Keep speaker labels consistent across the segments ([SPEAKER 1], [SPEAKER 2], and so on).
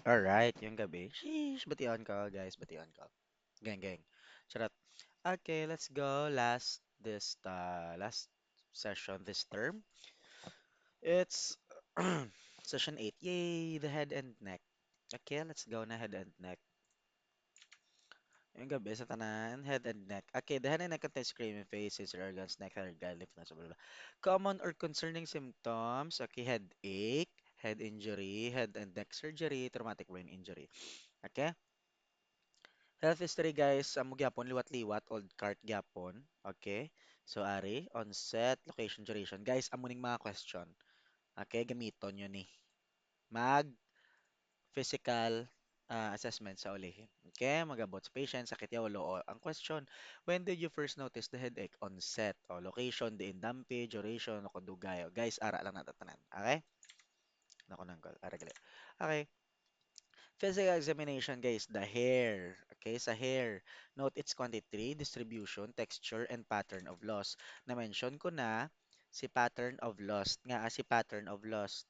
[SPEAKER 1] Alright, yung gabi. Sheesh, batian ko, guys. Batian ko. Gang, gang. Charot. Okay, let's go. Last session this term. It's session 8. Yay, the head and neck. Okay, let's go na head and neck. Yung gabi sa tanan, head and neck. Okay, the head and neck contains screaming faces, organs, neck, hair, gland, lymph nodes, blah, blah, blah. Common or concerning symptoms. Okay, headache, head injury, head and neck surgery, traumatic brain injury. Okay? Health history guys, amo gyapon liwat-liwat old cart gyapon. Okay? So ari, onset, location, duration. Guys, amo ning mga question. Okay, gamiton yun ni. Mag physical assessment sa ulihin. Okay, magabot sa patient, sakit ya walo. O, ang question, when did you first notice the headache? Onset, o location, diin dampi, duration, o kundugay. O, guys, ara lang natatanan. Okay? Nako nang ara gali. Okay. Physical examination, guys, the hair. Okay, sa hair. Note its quantity, distribution, texture, and pattern of loss. Na-mention ko na si pattern of loss. Nga, si pattern of loss.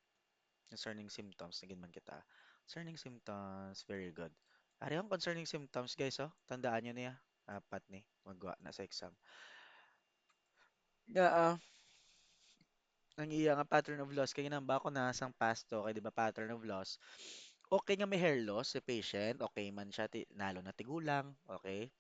[SPEAKER 1] Concerning symptoms, naging man kita. Concerning symptoms, very good. Ari yung concerning symptoms, guys, oh. Tandaan nyo niya. Apat ni. Magwa na sa exam. Nga, ang iya nga pattern of loss, kaya nang ba ako nasang pasto, kay di ba pattern of loss, okay nga may hair loss si patient, okay man siya, nalo na tigulang, okay?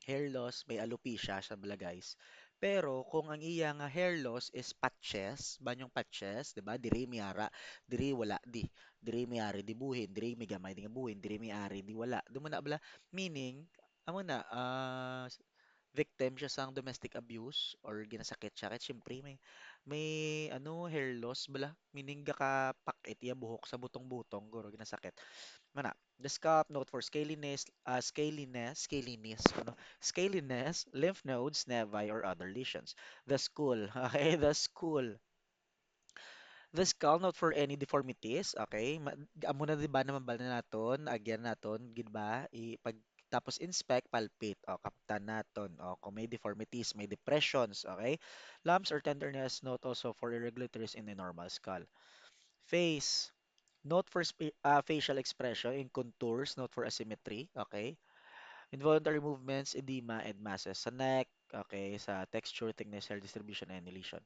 [SPEAKER 1] Hair loss, may alopecia siya bala guys. Pero kung ang iya nga hair loss is patches, banyong patches, 'di ba? Diri miara, diri wala di. Diri miari di buhin, diri mi gamay di nga buhin, diri miari di wala. Dumuna bala meaning amo na victim siya sang domestic abuse or ginasakit siya kaya syempre may ano hair loss bala meaning gaka pakit iya buhok sa butong-butong guro ginasakit. Mana, the scalp note for scaliness, lymph nodes, nevi, or other lesions. The skull, okay, the skull. The skull note for any deformities, okay. Amo na di ba naman bala naton, agyan naton, gid ba? Pag tapos inspect, palpate, o kaptan naton, o kung may deformities, may depressions, okay. Lumps or tenderness note also for irregularities in the normal skull. Face, note for facial expression in contours, note for asymmetry, okay? Involuntary movements, edema, and masses sa neck, okay? Sa texture, thickness, hair distribution, and lesion.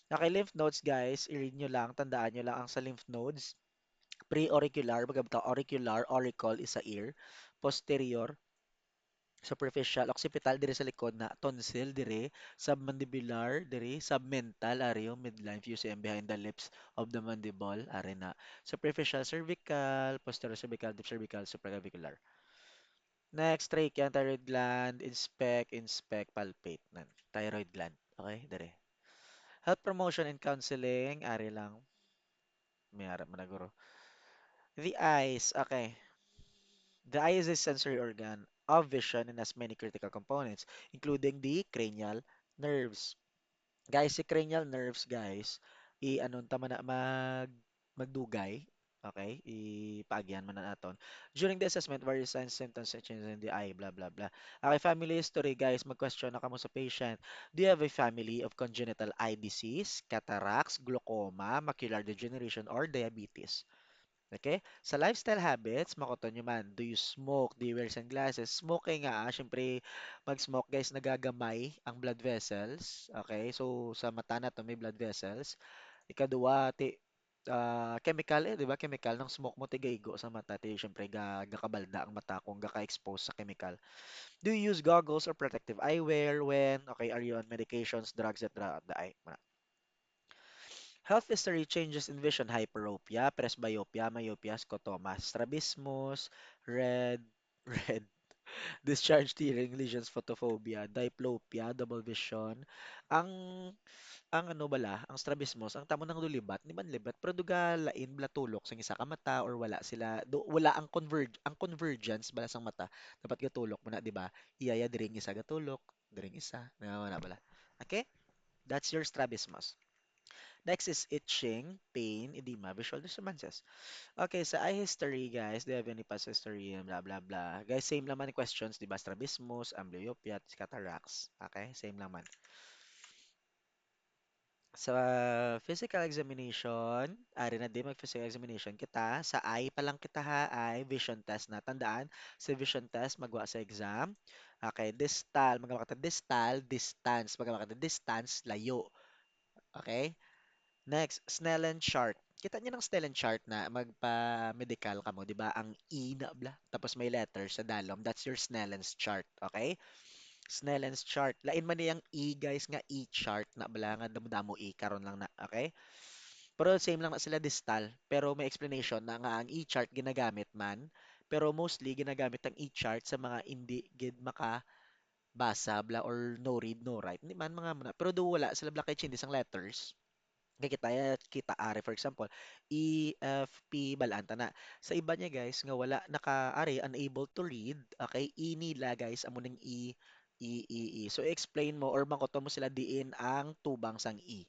[SPEAKER 1] Okay, lymph nodes, guys, i-read nyo lang, tandaan nyo lang ang sa lymph nodes. Pre-auricular, magabita auricular, auricle is sa ear. Posterior, superficial, occipital, dire sa likod na, tonsil, dire, submandibular, dire, submental, are yung midline, fusum behind the lips of the mandible, are na. Superficial cervical, posterior cervical, deep cervical, supraclavicular. Next, trachea, thyroid gland, inspect, palpate. Nan. Thyroid gland. Okay, dire. Health promotion and counseling, ari lang. May harap managuro. The eyes, okay. The eye is a sensory organ of vision and has many critical components, including the cranial nerves. Guys, si cranial nerves, guys, i-anon tama na magdugay. Okay? Ipaagyan man na naton. During the assessment, various signs, symptoms, and changes in the eye, blah, blah, blah. Okay, family history, guys. Mag-question na kamo sa patient. Do you have a family of congenital eye disease, cataracts, glaucoma, macular degeneration, or diabetes? Okay? Sa lifestyle habits, makoton nyo man, do you smoke? Do you wear sunglasses? Smoking nga, syempre, mag-smoke guys, nagagamay ang blood vessels. Okay? So, sa mata na to may blood vessels. Ikaduwa, chemical di ba? Chemical ng smoke mo tigaigo sa mata, syempre, gakabalda ang mata kung gaka-expose sa chemical. Do you use goggles or protective eyewear when, okay, are you on medications, drugs that draw out the eye? Health history changes in vision, hyperopia, presbyopia, myopia, scotomas, strabismus, red, red, discharge tearing lesions, photophobia, diplopia, double vision. Ang ang ano bala, ang strabismus, ang tamo ng lulibat, ni man libat, pero duga lain bala tulok sa isa ka mata or wala sila, wala ang convergence bala sang mata. Dapat gatulok mo na, di ba? Iyaya diring isa gatulok, diring isa, na bala. Okay? That's your strabismus. Next is itching, pain, edema, visual disturbances. Okay, sa eye history, guys, do you have any past history, and blah, blah, blah. Guys, same naman yung questions, di ba? Strabismus, amblyopia, cataracts. Okay, same naman. Sa physical examination, ari na din mag-physical examination kita. Sa eye pa lang kita ha, eye vision test na. Tandaan, sa vision test, magwa sa exam. Okay, distal, magawa kita distal, distance, magawa kita distance, layo. Okay? Next, Snellen chart. Kita niyo ng Snellen chart na magpa-medical ka mo, di ba? Ang E na bla, tapos may letters sa dalom. That's your Snellen's chart. Okay? Snellen's chart. Lain man niyang E, guys, nga E chart na bala nga damo E karon lang na. Okay? Pero same lang na sila distal, pero may explanation na nga ang E chart ginagamit man, pero mostly ginagamit ang E chart sa mga hindi gid makabasa bla or no read no write. Hindi man mga pero do wala sila bla kay changes ang letters. Kaya kita are for example E, F, P balanta na. Sa iba niya guys nga wala naka are unable to read, okay? E nila guys amo ning E. So explain mo or mangkoto mo sila diin ang tubang sang E.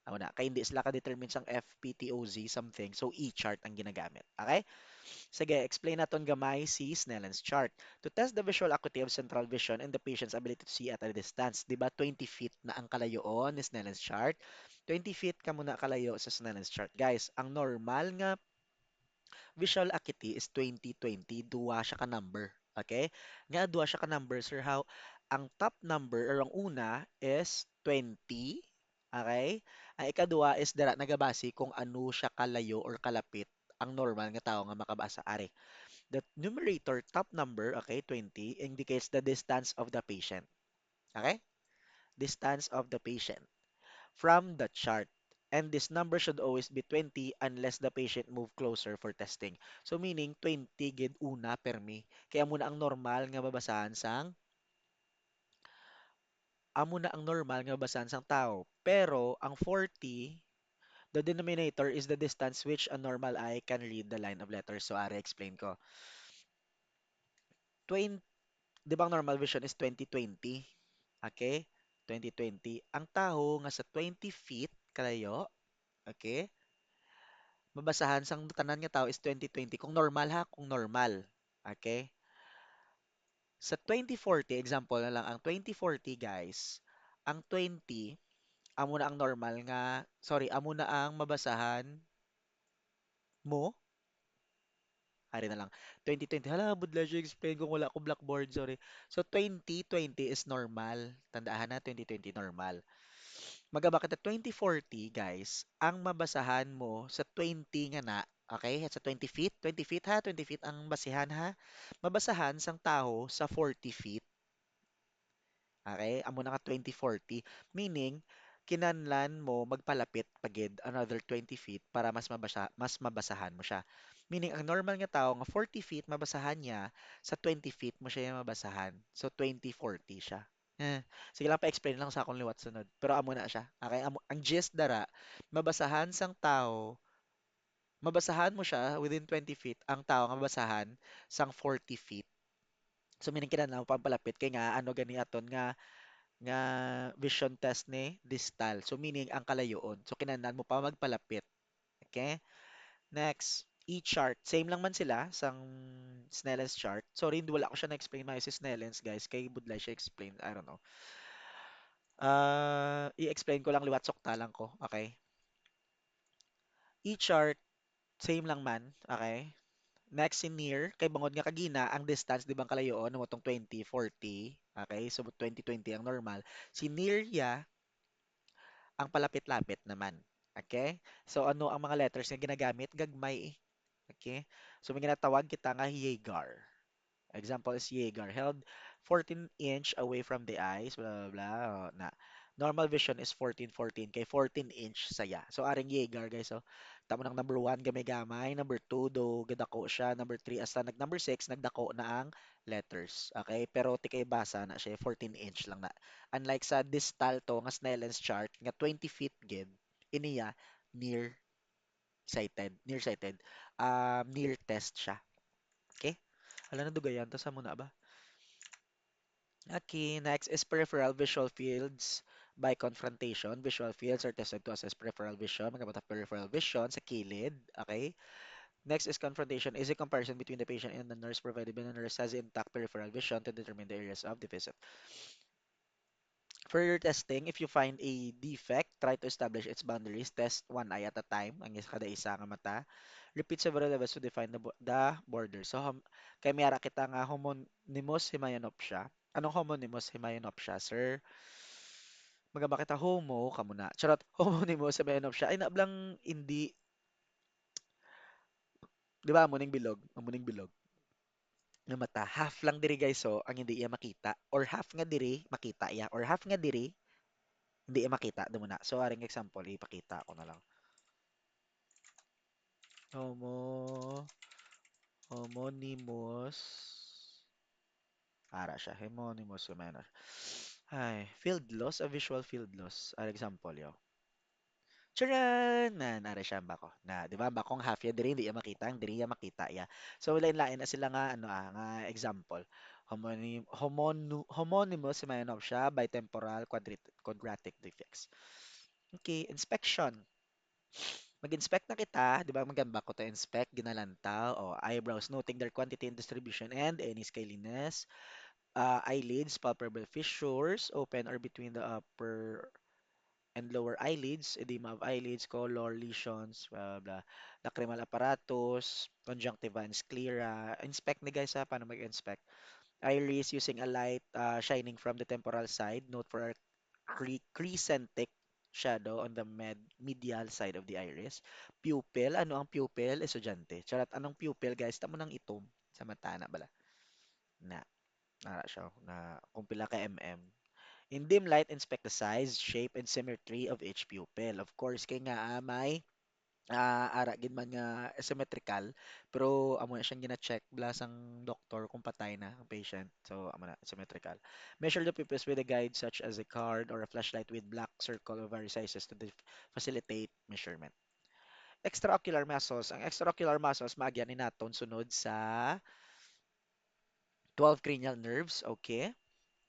[SPEAKER 1] Ako na, kaya hindi sila ka-determine sang FPTOZ something. So E chart ang ginagamit. Okay? Sige, explain naton gamay si Snellen's chart. To test the visual acuity of central vision and the patient's ability to see at a distance. Di ba 20 feet na ang kalayoon ni Snellen's chart? 20 feet ka muna kalayo sa Snellen's chart. Guys, ang normal nga visual acuity is 20-20. Duwa siya ka number. Okay? Nga duwa siya ka number, sir. How? Ang top number or ang una is 20. Okay? Ang ikaduha is dara nagabasi kung ano siya kalayo or kalapit ang normal nga tao nga makabasa. Are. The numerator top number, okay, 20, indicates the distance of the patient. Okay? Distance of the patient from the chart. And this number should always be 20 unless the patient move closer for testing. So meaning 20 gid una permi. Kaya muna ang normal nga babasahan sang amo na ang normal nga babasahan sang tao. Pero ang 40, the denominator is the distance which a normal eye can read the line of letters. So ari explain ko. 20, di ba ang normal vision is 20/20? Okay? 20/20. Ang taho nga sa 20 feet kalayo, okay? Mabasahan sang tanan nga tao is 20/20 kung normal ha, kung normal. Okay? Sa 20/40, example na lang, ang 20/40 guys, ang 20, amo na ang normal nga, sorry, amo na ang mabasahan mo. Hari na lang. 20/20. Hala, budla siya explain kung wala ko blackboard, sorry. So 20/20 is normal. Tandaan na, 20/20 normal. Magaba kita 20/40, guys, ang mabasahan mo sa 20 nga na, okay? Sa 20 feet, 20 feet ha, 20 feet ang basihan ha. Mabasahan sang taho sa 40 feet, okay? Amo na ka 20/40, meaning kinanlan mo magpalapit pagid another 20 feet para mas mabasahan mo siya. Meaning ang normal nga tao nga 40 feet mabasahan niya, sa 20 feet mo siya mabasahan. So 20/40 siya. Sige lang pa-explain lang sa akong liwat sunod. Pero amo na siya. Okay, ang gist dara, mabasahan sang tao, mabasahan mo siya within 20 feet, ang tao nga mabasahan sang 40 feet. So meaning kinahanglan mo pampalapit kay nga ano gani aton nga vision test ni distal. So meaning ang kalayoon. So kinahanglan mo pa magpalapit. Okay? Next, E-chart. Same lang man sila sang Snellen's chart. Sorry, hindi wala ko siya na-explain maayos si Snellen's guys. Kay Budlay siya explain. I don't know. I-explain ko lang liwat sukta lang ko. Okay? E-chart, same lang man. Okay? Next si near, kay bangod nga kagina, ang distance, di ba ang kalayoon, mo tong 20, 40. Okay? So 20/20 ang normal. Si near ya, ang palapit-lapit naman. Okay? So ano ang mga letters nga ginagamit? Gagmay. Okay? So may ginatawag kita nga Yeager. Example is Jaeger, held 14 inch away from the eyes, blah, blah, blah. Na. Normal vision is 14/14, kay 14 inch saya. So, aring Jaeger, guys. So, tamo ng number 1, gamay-gamay. Number 2, do, gadako siya. Number 3, asa number 6, nagdako na ang letters. Okay? Pero, tikay basa na siya, 14 inch lang na. Unlike sa distal to, nga Snellen's chart, nga 20 feet gid, iniya, near sighted. Near test siya. Okay? Hala na dugayan to sa muna ba? Okay, next is peripheral visual fields by confrontation. Visual fields are tested to assess peripheral vision. Magkabata peripheral vision sa kilid. Okay. Next is confrontation is a comparison between the patient and the nurse provided by the nurse has intact peripheral vision to determine the areas of deficit. Further testing, if you find a defect, try to establish its boundaries. Test one eye at a time, ang isa kada isa nga mata. Repeat several levels to define the border. So, kay miyara kita nga homonymous hemianopsia. Anong homonymous hemianopsia, sir? Magamba kita homo, kamo na. Charot, homonymous hemianopsia. Ay, naablang hindi, di ba, muning bilog, muning bilog. Nga mata, half lang diri guys, so, ang hindi iya makita. Or half nga diri, makita iya. Or half nga diri, hindi iya makita. Damo na. So, aring example, ipakita ko na lang. Homo, homonymous. Ara siya. Homonymous manner. Ay, field loss, a visual field loss. An example, yo. Charan! Nara siya ang bako. Na, di ba? Bakong half ya, diri, hindi ya makita. Ang diri ya makita ya. So, lain-lain na sila nga, ano nga example. Homonymous, manner siya, bitemporal, quadratic defects. Okay, inspection. Mag-inspect na kita, di ba maganda ko to inspect, ginalantaw, o eyebrows, noting their quantity and distribution and any scaliness, eyelids, palpable fissures, open or between the upper and lower eyelids, edema of eyelids, color, lesions, blah, blah, lacrimal apparatus, conjunctiva and sclera. Inspect ni guys ha, paano mag-inspect? Iris using a light shining from the temporal side. Note for a crescentic shadow on the medial side of the iris. Pupil, ano ang pupil? Estudyante. Charot, anong pupil guys? Tamo ng itom sa mata na bala. Na, nara siya, na kung pila ka mm. In dim light, inspect the size, shape, and symmetry of each pupil. Of course, kay nga may ara gid man nga symmetrical pero amo na siyang gina-check blasang doktor kung patay na ang patient, so amo na symmetrical. Measure the pupils with a guide such as a card or a flashlight with black circle of various sizes to facilitate measurement. Extraocular muscles, ang extraocular muscles maagyan ni naton sunod sa 12 cranial nerves, okay,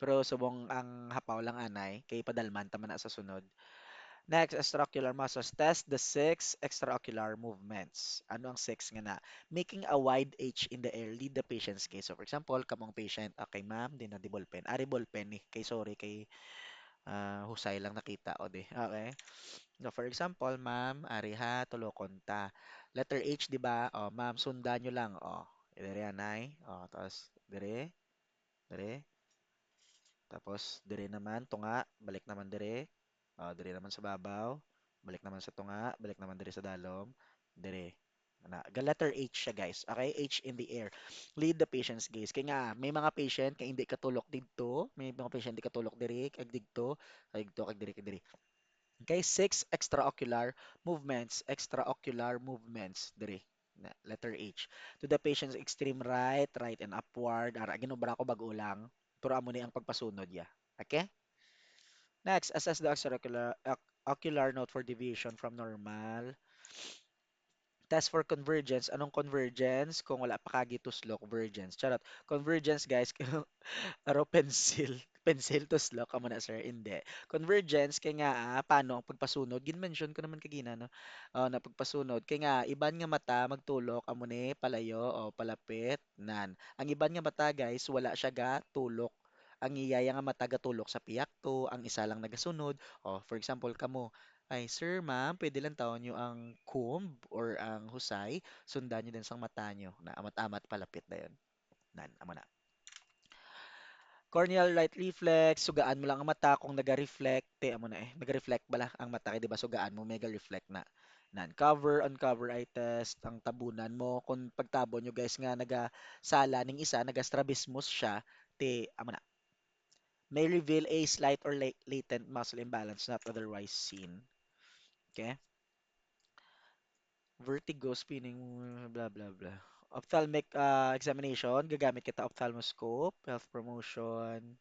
[SPEAKER 1] pero subong ang hapaw lang anay kay padalman tama na sa sunod. Next, extraocular muscles. Test the six extraocular movements. Ano ang six nga na? Making a wide H in the air. Lead the patient's gaze. So, for example, kamong patient, okay, ma'am, di na di ballpen. Ari ballpen ni. Kay sorry, kay husay lang nakita. O di. Okay. So, for example, ma'am, ari ha, tulokon ta. Letter H, di ba? O, ma'am, sundan nyo lang. O, dire yan ay. O, tapos, dire, dire. Tapos, dire naman, tunga, balik naman dire. Dire naman sa babaw, balik naman sa tunga, balik naman dire sa dalom, dire. Letter H siya, guys. Okay? H in the air. Lead the patient's gaze. Kaya nga, may mga patient kaya hindi katulok dito, may mga patient hindi katulok dire, kag dito, kag dire, kag dire. Okay, six extraocular movements, dire. Letter H. To the patient's extreme right, right and upward. Ara, ginubra ko bago lang. Pero amo ni ang pagpasunod ya. Okay? Next, assess the ocular note for deviation from normal. Test for convergence. Anong convergence? Kung wala pa kagi tuslok, convergence. Charot. Convergence, guys, aro pencil. Pencil to slok amo na sir. Hindi. Convergence kay nga paano ang pagpasunod? Gin-mention ko naman kagina no. Na pagpasunod kay nga iban nga mata magtulok amo ni palayo o palapit nan. Ang iban nga mata guys wala siya ga tulok. Ang iyaya nga mata gatulok sa piyak to, ang isa lang nagasunod. For example kamo, ay sir ma'am, pwede lang tawon nyo ang comb or ang husay, sundan nyo din sang mata nyo na amat-amat palapit na yun. Nan, amo na. Corneal light reflex, sugaan mo lang ang mata kung naga-reflect, amo na naga-reflect bala ang mata kay 'di ba sugaan mo mega reflect na. Nan cover uncover eye test, ang tabunan mo kung pagtabo nyo guys nga nagasala ning isa, naga-strabismus siya, amo na. May reveal a slight or latent muscle imbalance not otherwise seen. Okay? Vertigo, spinning, blah blah blah. Ophthalmic examination, gagamit kita ophthalmoscope, health promotion.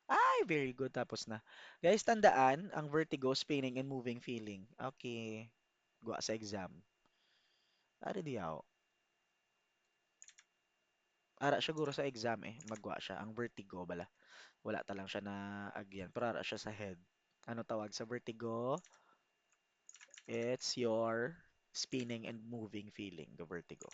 [SPEAKER 1] Ay, very good. Tapos na. Guys, tandaan, ang vertigo, spinning, and moving feeling. Okay. Gwa sa exam. Ari di ako. Ara siguro sa exam magwa siya. Ang vertigo, bala. Wala talang siya na agyan. Pero ara siya sa head. Ano tawag sa vertigo? It's your spinning and moving feeling, the vertigo.